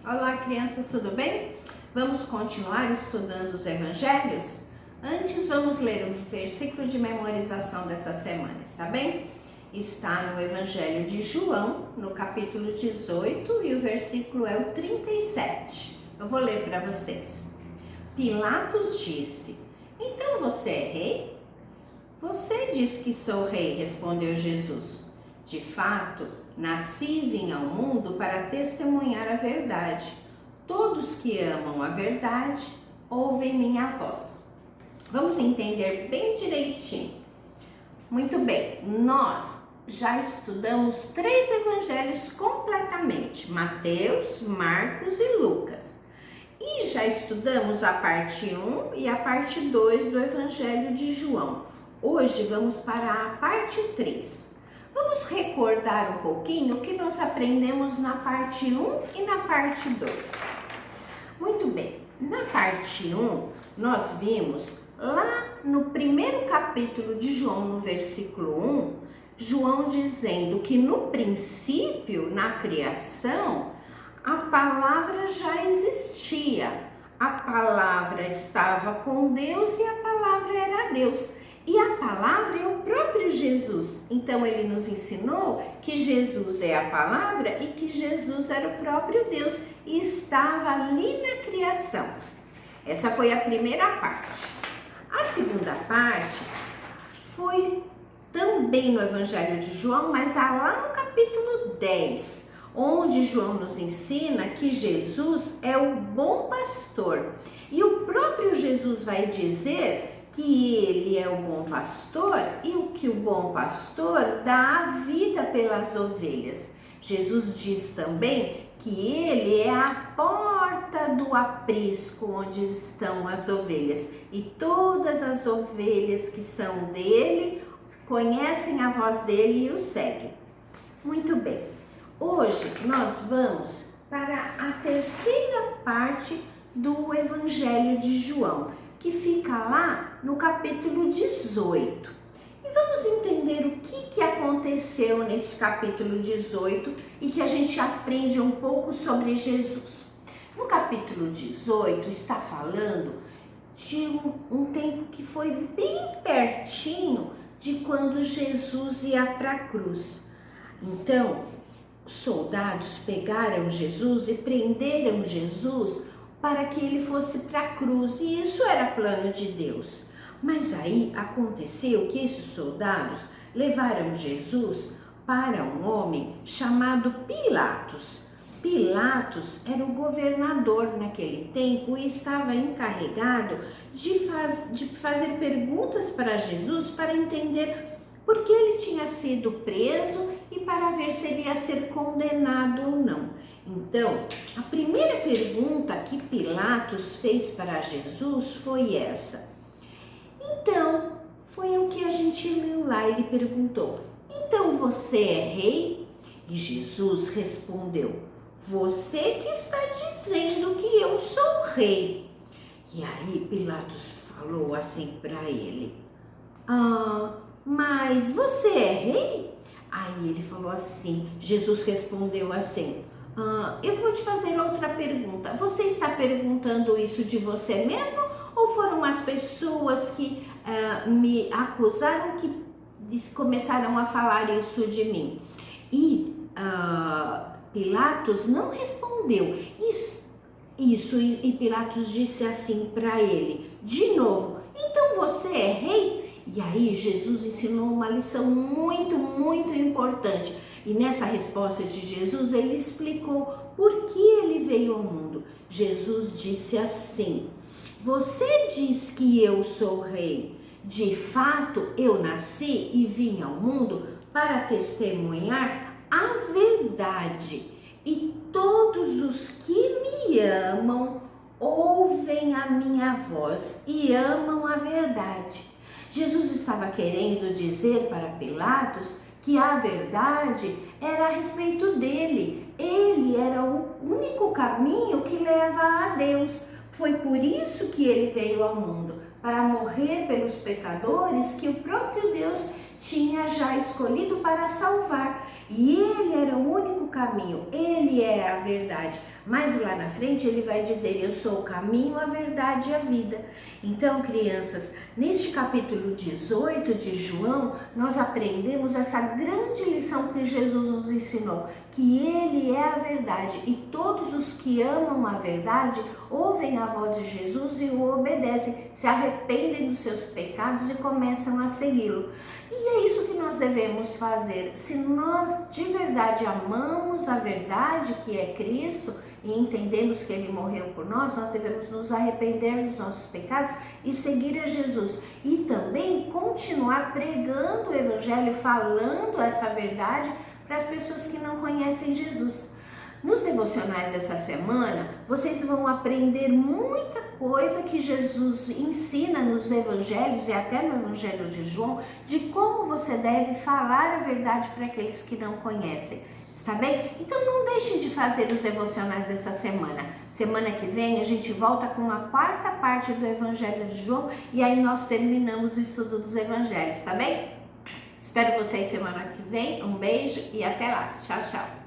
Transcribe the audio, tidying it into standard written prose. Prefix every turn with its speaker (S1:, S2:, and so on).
S1: Olá, crianças, tudo bem? Vamos continuar estudando os evangelhos? Antes, vamos ler o versículo de memorização dessa semana, está bem? Está no Evangelho de João, no capítulo 18, e o versículo é o 37. Eu vou ler para vocês. Pilatos disse: "Então você é rei?" "Você diz que sou rei", respondeu Jesus. "De fato, nasci e vim ao mundo para testemunhar a verdade. Todos que amam a verdade ouvem minha voz." Vamos entender bem direitinho. Muito bem, nós já estudamos 3 evangelhos completamente: Mateus, Marcos e Lucas. E já estudamos a parte 1 e a parte 2 do Evangelho de João. Hoje vamos para a parte 3. Vamos recordar um pouquinho o que nós aprendemos na parte 1 e na parte 2. Muito bem, na parte 1 nós vimos lá no primeiro capítulo de João, no versículo 1, João dizendo que no princípio, na criação, a palavra já existia. A palavra estava com Deus e a palavra era Deus. E a palavra é o próprio Jesus. Então ele nos ensinou que Jesus é a palavra e que Jesus era o próprio Deus e estava ali na criação. Essa foi a primeira parte. A segunda parte foi também no Evangelho de João, mas lá no capítulo 10, onde João nos ensina que Jesus é o bom pastor. E o próprio Jesus vai dizer que ele é o bom pastor e que o bom pastor dá a vida pelas ovelhas. Jesus diz também que ele é a porta do aprisco onde estão as ovelhas. E todas as ovelhas que são dele conhecem a voz dele e o seguem. Muito bem. Hoje nós vamos para a terceira parte do Evangelho de João, que fica lá no capítulo 18. E vamos entender o que aconteceu nesse capítulo 18 e que a gente aprende um pouco sobre Jesus. No capítulo 18 está falando de um tempo que foi bem pertinho de quando Jesus ia para a cruz. Então, os soldados pegaram Jesus e prenderam Jesus para que ele fosse para a cruz, e isso era plano de Deus. Mas aí aconteceu que esses soldados levaram Jesus para um homem chamado Pilatos. Pilatos era o governador naquele tempo e estava encarregado de fazer perguntas para Jesus para entender por que ele tinha sido preso e para ver se ele ia ser condenado ou não. Então, a primeira pergunta que Pilatos fez para Jesus foi essa. Então, foi o que a gente leu lá. Ele perguntou: "Então você é rei?" E Jesus respondeu: "Você que está dizendo que eu sou rei." E aí Pilatos falou assim para ele: "Mas você é rei?" Aí ele falou assim, Jesus respondeu assim: "Eu vou te fazer outra pergunta. Você está perguntando isso de você mesmo ou foram as pessoas que me acusaram que começaram a falar isso de mim?" E Pilatos não respondeu isso e Pilatos disse assim para ele, de novo: "Então você é rei?" E aí Jesus ensinou uma lição muito, muito importante. E nessa resposta de Jesus, ele explicou por que ele veio ao mundo. Jesus disse assim: "Você diz que eu sou rei. De fato, eu nasci e vim ao mundo para testemunhar a verdade. E todos os que me amam ouvem a minha voz e amam a verdade." Jesus estava querendo dizer para Pilatos que a verdade era a respeito dele. Ele era o único caminho que leva a Deus. Foi por isso que ele veio ao mundo, para morrer pelos pecadores que o próprio Deus tinha já escolhido para salvar. E ele era o único caminho caminho, ele é a verdade. Mas lá na frente ele vai dizer, eu sou o caminho, a verdade e a vida. Então, crianças, neste capítulo 18 de João, nós aprendemos essa grande lição que Jesus nos ensinou, que ele é a verdade e todos os que amam a verdade ouvem a voz de Jesus e o obedecem, se arrependem dos seus pecados e começam a segui-lo. E é isso que nós devemos fazer. Se nós de verdade amamos a verdade, que é Cristo, e entendemos que ele morreu por nós, nós devemos nos arrepender dos nossos pecados e seguir a Jesus. E também continuar pregando o Evangelho, falando essa verdade para as pessoas que não conhecem Jesus. Nos devocionais dessa semana, vocês vão aprender muita coisa que Jesus ensina nos evangelhos e até no Evangelho de João, de como você deve falar a verdade para aqueles que não conhecem. Está bem? Então não deixem de fazer os devocionais dessa semana. Semana que vem a gente volta com a quarta parte do Evangelho de João e aí nós terminamos o estudo dos evangelhos, tá bem? Espero vocês semana que vem. Um beijo e até lá. Tchau, tchau.